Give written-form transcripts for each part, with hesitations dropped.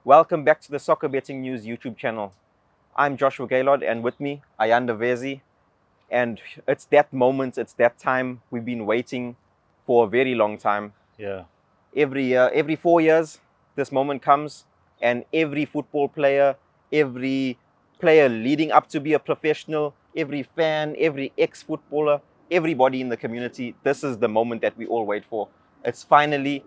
Welcome back to the Soccer Betting News YouTube channel. I'm Joshua Gaylord, and with me, Ayanda Vezi. And it's that moment, it's that time we've been waiting for a very long time. Yeah. Every year, every 4 years, this moment comes, and every football player, every player leading up to be a professional, every fan, every ex-footballer, everybody in the community, this is the moment that we all wait for. It's finally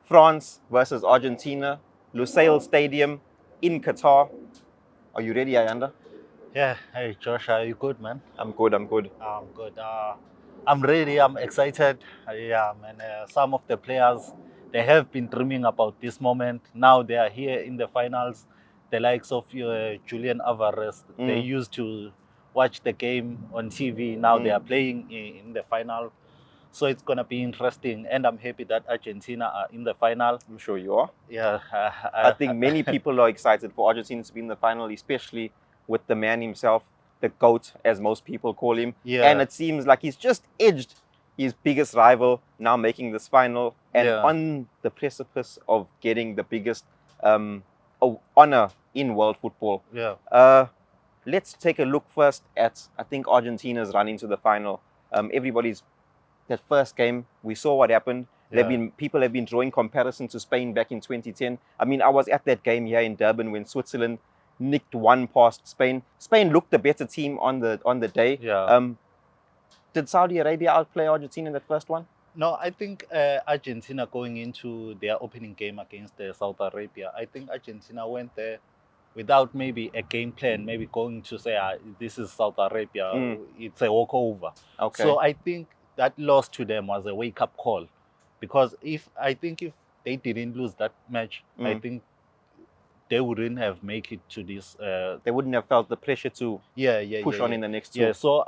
France versus Argentina, Lusail Stadium in Qatar. Are you ready, Ayanda? Yeah. Hey, Josh, are you good, man? I'm good, I'm good. I'm good. I'm ready. I'm excited. Yeah, man. Some of the players, they have been dreaming about this moment. Now they are here in the finals. The likes of Julian Alvarez, they used to watch the game on TV. Now they are playing in the final. So it's going to be interesting. And I'm happy that Argentina are in the final. I'm sure you are. Yeah. I think many people are excited for Argentina to be in the final, especially with the man himself, the GOAT, as most people call him. Yeah. And it seems like he's just edged his biggest rival, now making this final, and Yeah. on the precipice of getting the biggest honor in world football. Yeah. Let's take a look first at, I think, Argentina's run into the final. Everybody's that first game, we saw what happened. People have been drawing comparison to Spain back in 2010. I mean, I was at that game here in Durban when Switzerland nicked one past Spain. Spain looked the better team on the day. Yeah. Did Saudi Arabia outplay Argentina in that first one? No, I think Argentina going into their opening game against South Arabia, I think Argentina went there without maybe a game plan, maybe going to say, this is South Arabia, it's a walkover. Okay. So I think that loss to them was a wake-up call. Because if they didn't lose that match, I think they wouldn't have made it to this. They wouldn't have felt the pressure to push on in the next two. Yeah, so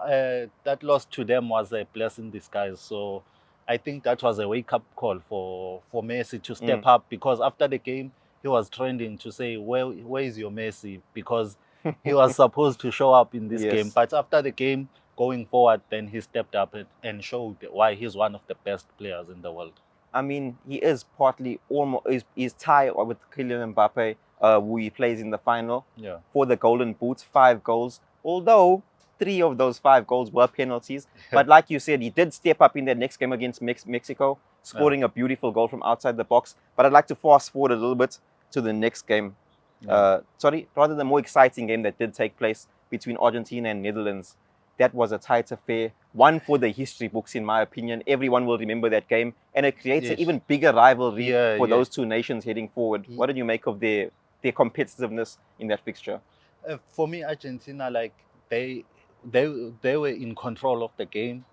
that loss to them was a blessing in disguise. So I think that was a wake-up call for Messi to step up, because after the game, he was trending to say, where is your Messi? Because he was supposed to show up in this Yes. game. But after the game, going forward, then he stepped up and showed why he's one of the best players in the world. I mean, he is partly almost is tied with Kylian Mbappe, who he plays in the final for the Golden Boot, 5 goals. Although 3 of those 5 goals were penalties, but like you said, he did step up in that next game against Mexico, scoring a beautiful goal from outside the box. But I'd like to fast forward a little bit to the next game. Rather the more exciting game that did take place between Argentina and Netherlands. That was a tight affair, one for the history books, in my opinion. Everyone will remember that game, and it creates an even bigger rivalry for those two nations heading forward. What did you make of their competitiveness in that fixture? For me, Argentina, like they were in control of the game.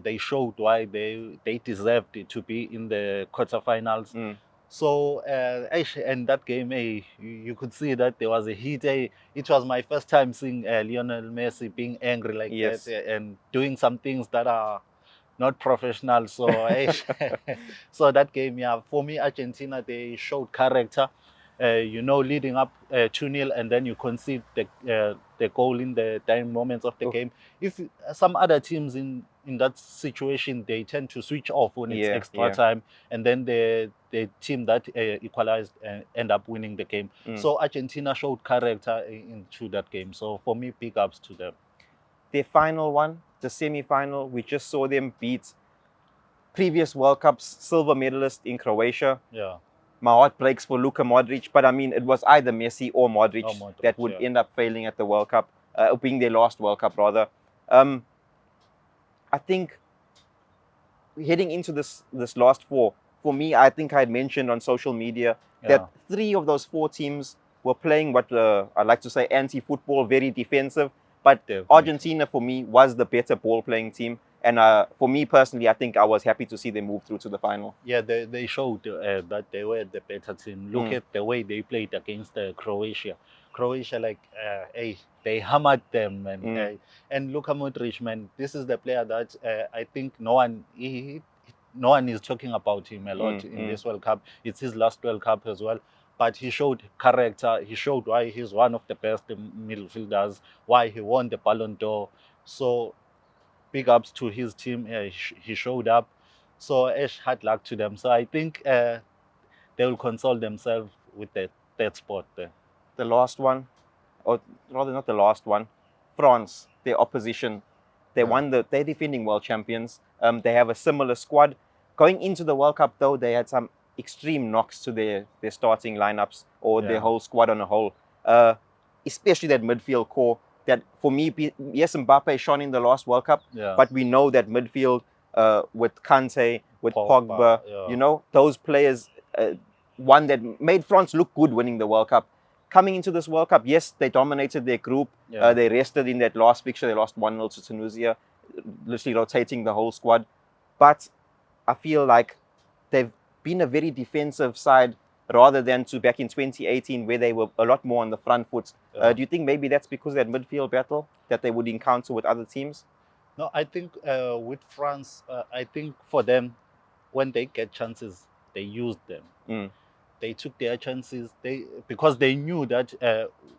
They showed why they deserved it to be in the quarterfinals. So, and that game, you could see that there was a heat. It was my first time seeing Lionel Messi being angry like that and doing some things that are not professional. So, so that game, yeah, for me, Argentina, they showed character. Leading up 2-0, and then you concede the goal in the dying moments of the game. If some other teams in that situation, they tend to switch off when it's extra time, and then the team that equalized end up winning the game. So Argentina showed character into that game. So for me, big ups to them. Their final one, the semi-final, we just saw them beat previous World Cups silver medalist in Croatia. Yeah. My heart breaks for Luka Modric, but I mean, it was either Messi or Modric, that would end up failing at the World Cup, being their last World Cup, rather. I think heading into this last 4, for me, I think I had mentioned on social media that 3 of those 4 teams were playing what I like to say anti-football, very defensive. But Argentina, for me, was the better ball-playing team. And for me personally, I think I was happy to see them move through to the final. Yeah, they showed that they were the better team. Look at the way they played against Croatia. Croatia, they hammered them. And Luka Modric, man, this is the player that I think no one is talking about him a lot in this World Cup. It's his last World Cup as well. But he showed character. He showed why he's one of the best midfielders, why he won the Ballon d'Or. So big ups to his team. He showed up. So hard luck to them. So I think they will console themselves with the third spot there. The last one, or rather not the last one, France, their opposition. They're defending world champions. They have a similar squad. Going into the World Cup though, they had some extreme knocks to their starting lineups or their whole squad on a whole. Especially that midfield core. That for me, yes, Mbappe shone in the last World Cup, but we know that midfield with Kante, with Pogba, you know, those players, one that made France look good winning the World Cup. Coming into this World Cup, yes, they dominated their group. They rested in that last fixture. They lost 1-0 to Tunisia, literally rotating the whole squad. But I feel like they've been a very defensive side rather than to back in 2018 where they were a lot more on the front foot. Do you think maybe that's because of that midfield battle that they would encounter with other teams? No, I think with France, I think for them, when they get chances, they use them. They took their chances. Because they knew that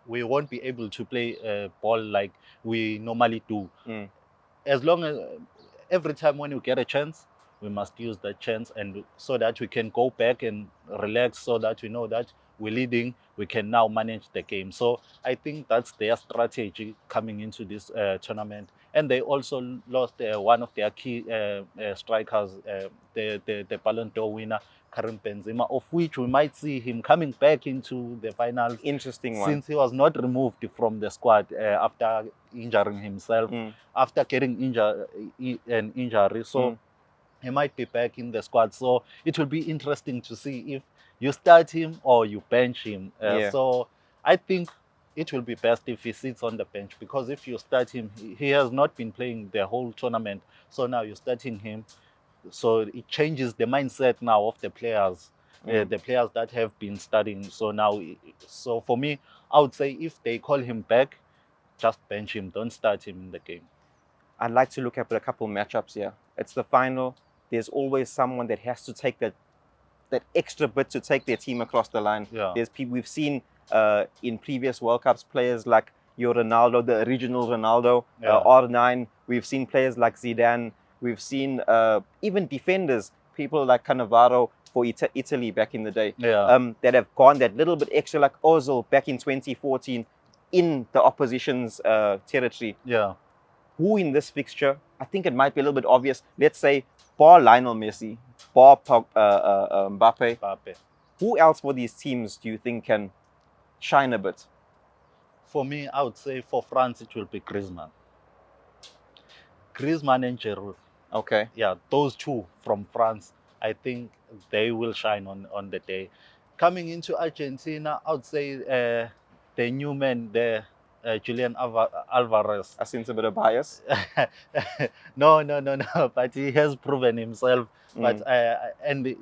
we won't be able to play ball like we normally do. As long as every time when we get a chance, we must use that chance, and so that we can go back and relax, so that we know that we're leading, we can now manage the game. So I think that's their strategy coming into this tournament. And they also lost one of their key strikers, the Ballon d'Or winner, Karim Benzema, of which we might see him coming back into the finals. Interesting one. Since he was not removed from the squad after injuring himself, after getting an injury. So he might be back in the squad. So it will be interesting to see if you start him or you bench him. So I think it will be best if he sits on the bench, because if you start him, he has not been playing the whole tournament. So now you're starting him. So it changes the mindset now of the players, the players that have been studying. So for me, I would say if they call him back, just bench him, don't start him in the game. I'd like to look at a couple matchups here. It's the final. There's always someone that has to take that extra bit to take their team across the line. There's people we've seen in previous World Cups, players like your Ronaldo, the original Ronaldo, R9. We've seen players like Zidane. We've seen even defenders, people like Cannavaro for Italy back in the day, that have gone that little bit extra, like Ozil back in 2014 in the opposition's territory. Who in this fixture, I think it might be a little bit obvious. Let's say bar Lionel Messi, bar Mbappe. Who else for these teams do you think can shine a bit? For me, I would say for France, it will be Griezmann. Griezmann and Giroud. Okay. Yeah, those two from France, I think they will shine on the day. Coming into Argentina, I would say the new man there, Julian Alvarez. I sense a bit of bias. No, but he has proven himself. But and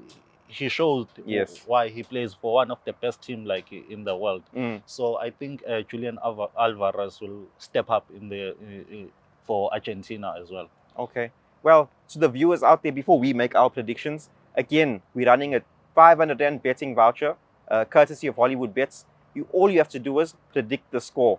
he showed why he plays for one of the best teams like in the world. So I think Julian Alvarez will step up for Argentina as well. Okay. Well, to the viewers out there, before we make our predictions, again, we're running a 500 Rand betting voucher, courtesy of Hollywood Bets. All you have to do is predict the score.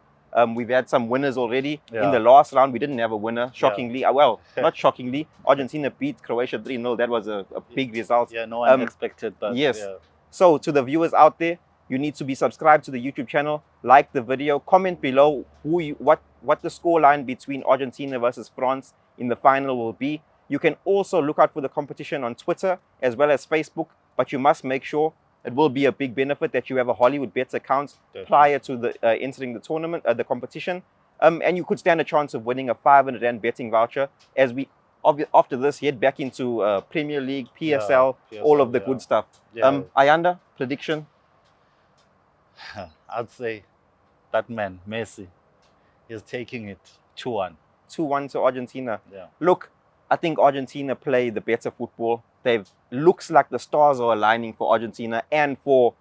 We've had some winners already. In the last round, we didn't have a winner, shockingly. Well, not shockingly. Argentina beat Croatia 3-0. That was a big result. Yeah, no one expected that. Yes. So to the viewers out there, you need to be subscribed to the YouTube channel, like the video, comment below what the scoreline between Argentina versus France in the final will be. You can also look out for the competition on Twitter as well as Facebook, but you must make sure it will be a big benefit that you have a Hollywood Bets account prior to the entering the tournament, the competition, and you could stand a chance of winning a 500 Rand betting voucher as we after this head back into Premier League, PSL, all of the good stuff. Ayanda, prediction? I'd say that man, Messi, is taking it 2-1. 2-1 to Argentina. Look, I think Argentina play the better football. Looks like the stars are aligning for Argentina and for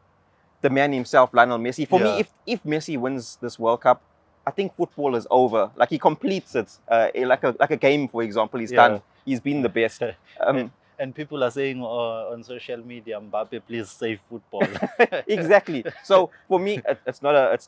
the man himself, Lionel Messi. For me, if Messi wins this World Cup, I think football is over. Like he completes it, like a game, for example. He's done. He's been the best. And people are saying on social media, Mbappe, please save football. Exactly. So for me, it's not a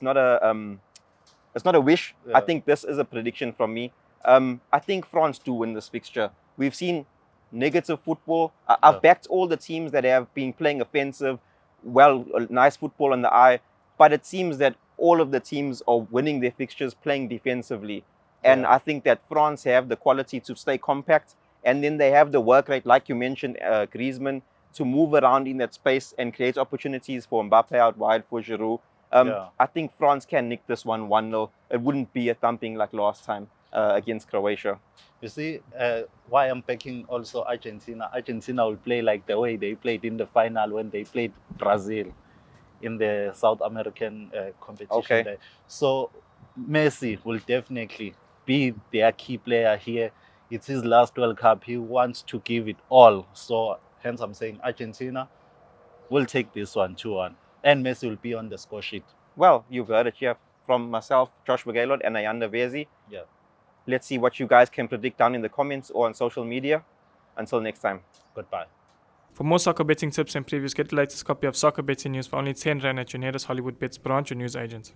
wish. I think this is a prediction from me. I think France do win this fixture. We've seen negative football. I've backed all the teams that have been playing offensive, nice football on the eye. but it seems that all of the teams are winning their fixtures playing defensively. And I think that France have the quality to stay compact, and then they have the work rate, like you mentioned, Griezmann, to move around in that space and create opportunities for Mbappe out wide, for Giroud. I think France can nick this one 1-0. It wouldn't be a thumping like last time against Croatia. You see, why I'm backing also Argentina. Argentina will play like the way they played in the final when they played Brazil in the South American competition. Okay. There. So Messi will definitely be their key player here. It's his last World Cup. He wants to give it all. So hence I'm saying Argentina will take this one 2-1. And Messi will be on the score sheet. Well, you've heard it here from myself, Joshua Gaylord, and Ayanda Vezi. Yeah. Let's see what you guys can predict down in the comments or on social media. Until next time. Goodbye. For more soccer betting tips and previews, get the latest copy of Soccer Betting News for only 10 Rand at your nearest Hollywood Bets branch or news agent.